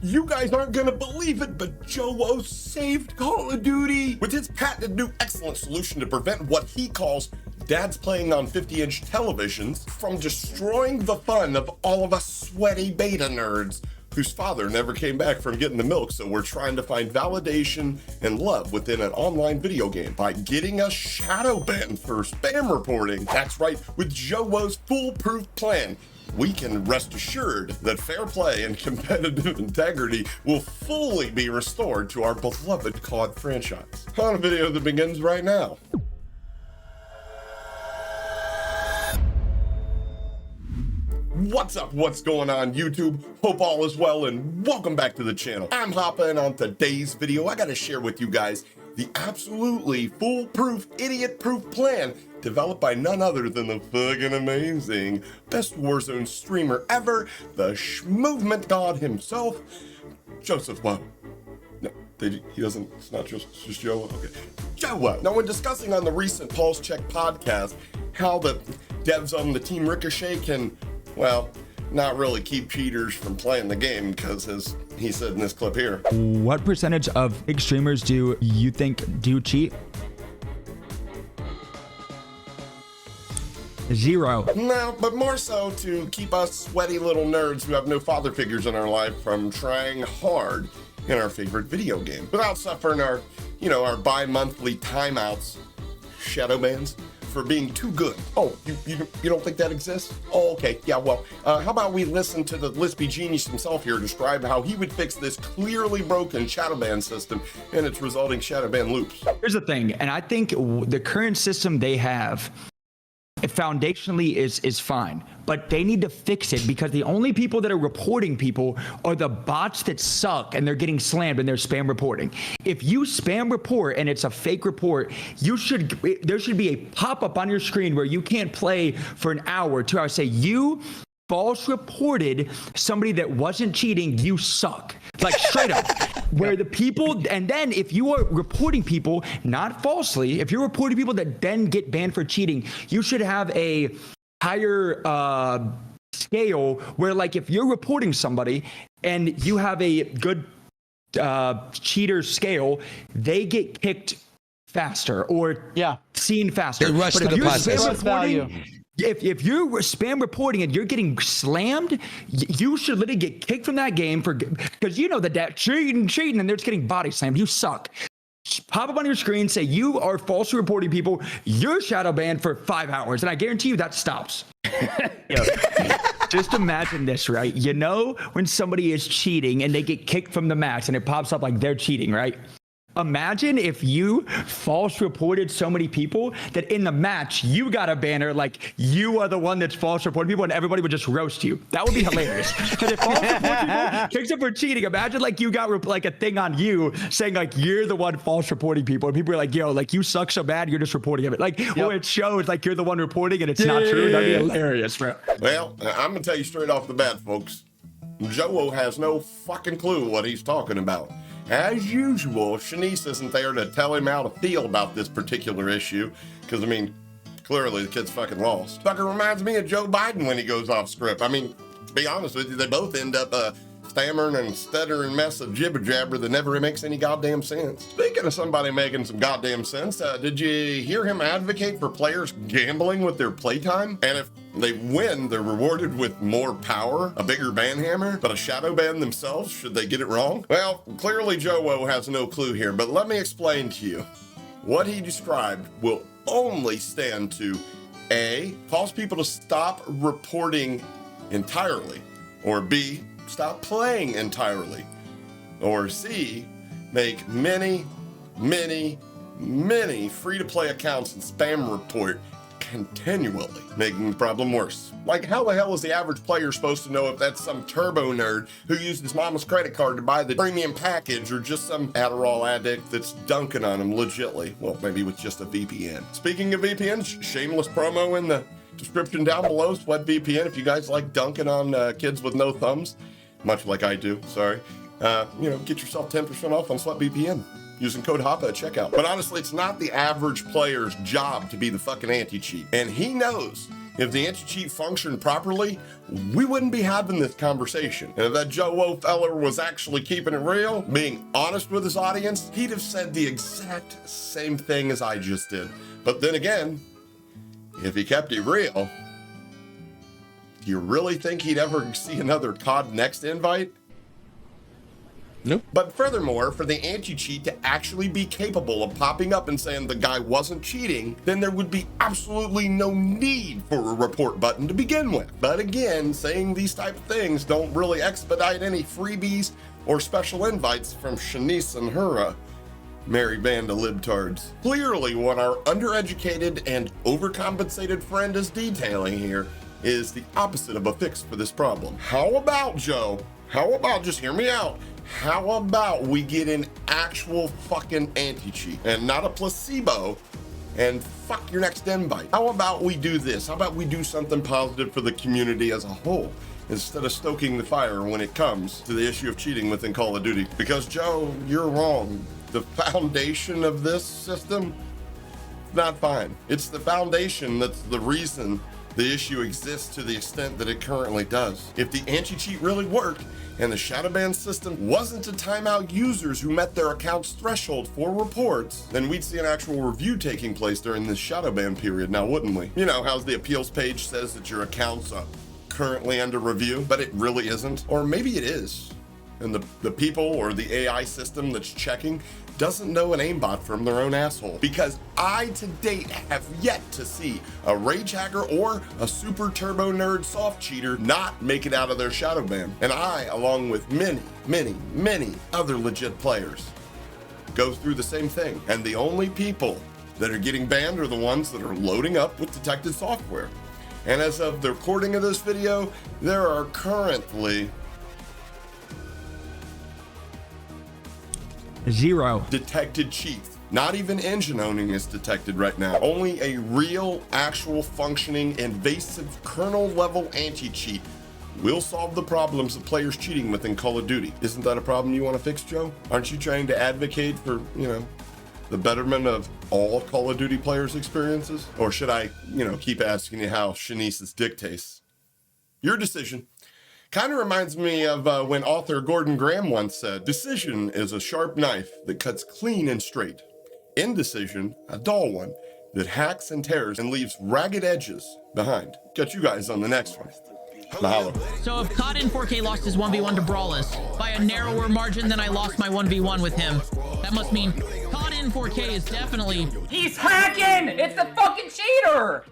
You guys aren't gonna believe it, but Joewo saved Call of Duty with his patented new excellent solution to prevent what he calls dads playing on 50-inch televisions from destroying the fun of all of us sweaty beta nerds whose father never came back from getting the milk, so we're trying to find validation and love within an online video game by getting us Shadowbans for spam reporting. That's right, with Joewo's foolproof plan, we can rest assured that fair play and competitive integrity will fully be restored to our beloved COD franchise. On a video that begins right now. What's up? What's going on, YouTube? Hope all is well and welcome back to the channel. I'm Hapa, and on today's video, I gotta share with you guys the absolutely foolproof, idiot-proof plan developed by none other than the fucking amazing best Warzone streamer ever, the movement god himself, Joewo. No, he doesn't, it's not just Joewo, okay. Joewo. Now, when discussing on the recent Pulse Check podcast how the devs on the Team Ricochet can, well, not really keep cheaters from playing the game because, as he said in this clip here. What percentage of big streamers do you think do cheat? 0. No, but more so to keep us sweaty little nerds who have no father figures in our life from trying hard in our favorite video game without suffering our, our bi-monthly timeouts, Shadowbans, for being too good. Oh, you don't think that exists? Oh, okay, yeah, well, how about we listen to the Lispy genius himself here describe how he would fix this clearly broken Shadowban system and its resulting Shadowban loops. Here's the thing, and I think the current system they have, foundationally is fine, but they need to fix it because the only people that are reporting people are the bots that suck and they're getting slammed and they're spam reporting. If you spam report and it's a fake report, there should be a pop-up on your screen where you can't play for an hour, 2 hours, say you false reported somebody that wasn't cheating, you suck. Like straight up. Where the people, and then if you are reporting people, not falsely, if you're reporting people that then get banned for cheating, you should have a higher scale where, like, if you're reporting somebody and you have a good cheater scale, they get kicked faster or seen faster. They rush to the process. If you're spam reporting and you're getting slammed, you should literally get kicked from that game because you know that cheating, and they're just getting body slammed. You suck. Pop up on your screen, say you are falsely reporting people. You're shadow banned for 5 hours, and I guarantee you that stops. Just imagine this, right? You know when somebody is cheating and they get kicked from the match, and it pops up like they're cheating, right? Imagine if you false reported so many people that in the match you got a banner like you are the one that's false reporting people and everybody would just roast you. That would be hilarious. Because if false reporting people kicks up for cheating, imagine like you got like a thing on you saying like you're the one false reporting people and people are like, yo, like you suck so bad you're just reporting it. Like, or it shows like you're the one reporting and it's not true. That'd be hilarious, bro. Well, I'm gonna tell you straight off the bat, folks. Joewo has no fucking clue what he's talking about. As usual, Shanice isn't there to tell him how to feel about this particular issue, because, I mean, clearly the kid's fucking lost. Fucking reminds me of Joe Biden when he goes off script. I mean, to be honest with you, they both end up stammering and stuttering mess of jibber-jabber that never makes any goddamn sense. Speaking of somebody making some goddamn sense, did you hear him advocate for players gambling with their playtime? And if they win, they're rewarded with more power, a bigger banhammer, but a shadow ban themselves should they get it wrong? Well, clearly Joewo has no clue here, but let me explain to you. What he described will only stand to A, cause people to stop reporting entirely, or B, stop playing entirely, or C, make many free-to-play accounts and spam report continually, making the problem worse. Like, how the hell is the average player supposed to know if that's some turbo nerd who used his mama's credit card to buy the premium package or just some Adderall addict that's dunking on him legitly? Well, maybe with just a VPN. Speaking of VPNs, shameless promo in the description down below, Sweat VPN, if you guys like dunking on kids with no thumbs, much like I do, sorry, get yourself 10% off on Sweat VPN using code Hapa at checkout. But honestly, it's not the average player's job to be the fucking anti-cheat. And he knows If the anti-cheat functioned properly, we wouldn't be having this conversation. And if that Joewo feller was actually keeping it real, being honest with his audience, he'd have said the exact same thing as I just did. But then again, if he kept it real, do you really think he'd ever see another COD Next invite? Nope. But furthermore, for the anti-cheat to actually be capable of popping up and saying the guy wasn't cheating, then there would be absolutely no need for a report button to begin with. But again, saying these type of things don't really expedite any freebies or special invites from Shanice and her merry band of libtards. Clearly, what our undereducated and overcompensated friend is detailing here is the opposite of a fix for this problem. How about, Joe? How about, just hear me out, how about we get an actual fucking anti-cheat and not a placebo, and fuck your next invite? How about we do this? How about we do something positive for the community as a whole, instead of stoking the fire when it comes to the issue of cheating within Call of Duty? Because Joe, you're wrong. The foundation of this system, not fine. It's the foundation that's the reason the issue exists to the extent that it currently does. If the anti-cheat really worked and the Shadowbans system wasn't to time out users who met their account's threshold for reports, then we'd see an actual review taking place during this Shadowban period, now wouldn't we? You know, how the appeals page says that your account's currently under review, but it really isn't. Or maybe it is, and the people or the AI system that's checking doesn't know an aimbot from their own asshole. Because I to date have yet to see a rage hacker or a super turbo nerd soft cheater not make it out of their Shadowban. And I, along with many other legit players, go through the same thing. And the only people that are getting banned are the ones that are loading up with detected software. And as of the recording of this video, there are currently 0 detected cheats. Not even engine owning is detected right now. Only a real, actual, functioning, invasive kernel level anti-cheat will solve the problems of players cheating within Call of Duty. Isn't that a problem you want to fix, Joe? Aren't you trying to advocate for, you know, the betterment of all Call of Duty players' experiences? Or should I, you know, keep asking you how Shanice's dictates? Your decision. Kind of reminds me of when author Gordon Graham once said, "Decision is a sharp knife that cuts clean and straight. Indecision, a dull one that hacks and tears and leaves ragged edges behind." Catch you guys on the next one. Mahalo. So if COD in 4K lost his 1v1 to Brawlus by a narrower margin than I lost my 1v1 with him, that must mean COD in 4K is definitely... He's hacking! It's the fucking cheater!